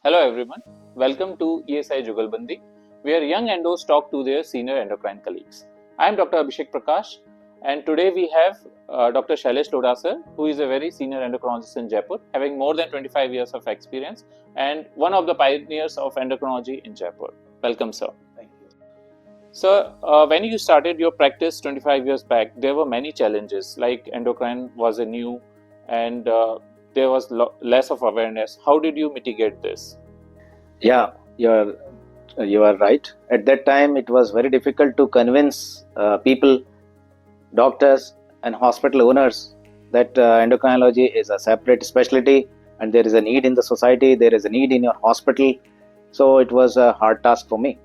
Hello everyone, welcome to ESI Jugalbandi, where young endos talk to their senior endocrine colleagues. I am Dr. Abhishek Prakash, and today we have Dr. Shailesh Lodha sir, who is a very senior endocrinologist in Jaipur, having more than 25 years of experience and one of the pioneers of endocrinology in Jaipur. Welcome, sir. Thank you. So, when you started your practice 25 years back, there were many challenges, like endocrine was a new and there was less of awareness. How did you mitigate this? Yeah, you are right. At that time, it was very difficult to convince people, doctors, and hospital owners that endocrinology is a separate specialty, and there is a need in the society. There is a need in your hospital. So it was a hard task for me.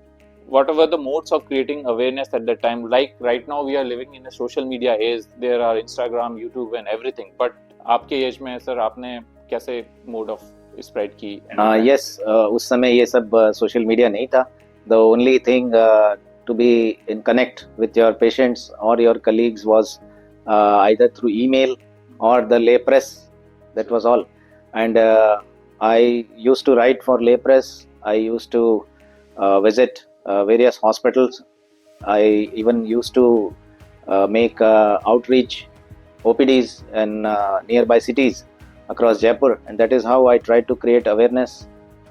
What were the modes of creating awareness at that time? Like right now, we are living in a social media age. There are Instagram, YouTube, and everything. But आपके as में sir आपने कैसे mode of spread की? Yes, उस समय ये सब social media नहीं था. The only thing to be in connect with your patients or your colleagues was either through email or the lay press. That was all. And I used to write for lay press. I used to visit various hospitals. I even used to make outreach OPDs in nearby cities across Jaipur, and that is how I tried to create awareness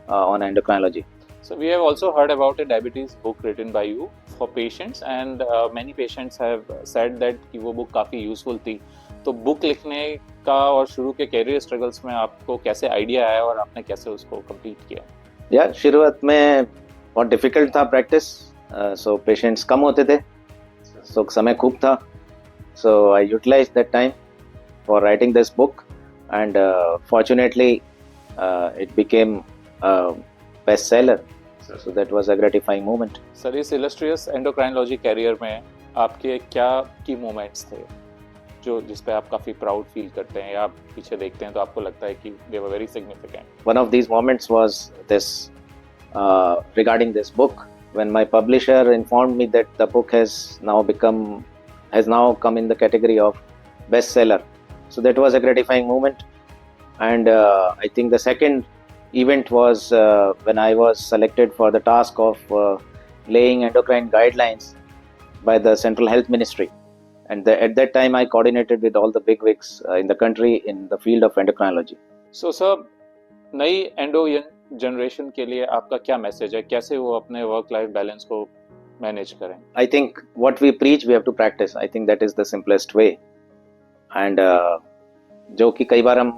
on endocrinology. So we have also heard about a diabetes book written by you for patients, and many patients have said that कि वो book काफ़ी useful थी. तो book लिखने का और शुरू के कैरियर स्ट्रगल्स में आपको कैसे आइडिया आया और आपने कैसे उसको कंप्लीट किया? यार शुरुआत में बहुत डिफिकल्ट था प्रैक्टिस. सो पेशेंट्स कम होते थे, सो समय खूब था. So I utilize that time for writing this book, and fortunately it became a bestseller. So that was a gratifying moment. Sir इस illustrious endocrinology कैरियर में आपके क्या की मोमेंट्स थे जो जिस पे आप काफ़ी प्राउड फील करते हैं या आप पीछे देखते हैं तो आपको लगता है कि they were very significant? One of these moments was this regarding this book, when my publisher informed me that the book has now come in the category of bestseller. So that was a gratifying moment. And I think the second event was when I was selected for the task of laying endocrine guidelines by the Central Health Ministry. And at that time, I coordinated with all the bigwigs in the country in the field of endocrinology. So, sir, नई endo generation के लिए आपका क्या message है? कैसे वो अपने work life balance को मैनेज करें? I think what we preach, we have to practice. I think that is the simplest way. And जो कि कई बार हम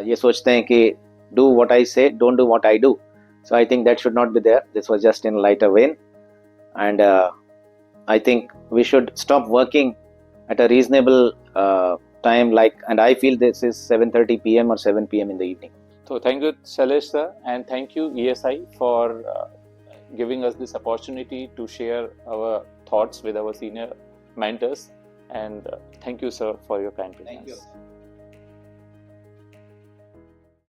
ये सोचते हैं कि do what I say, don't do what I do. So I think that should not be there. This was just in lighter vein. And I think we should stop working at a reasonable time, and I feel this is 7:30 p.m. or 7 p.m. in the evening. So thank you, Shailesh sir, and thank you ESI for giving us this opportunity to share our thoughts with our senior mentors. And thank you, sir, for your kind presence. Thank you.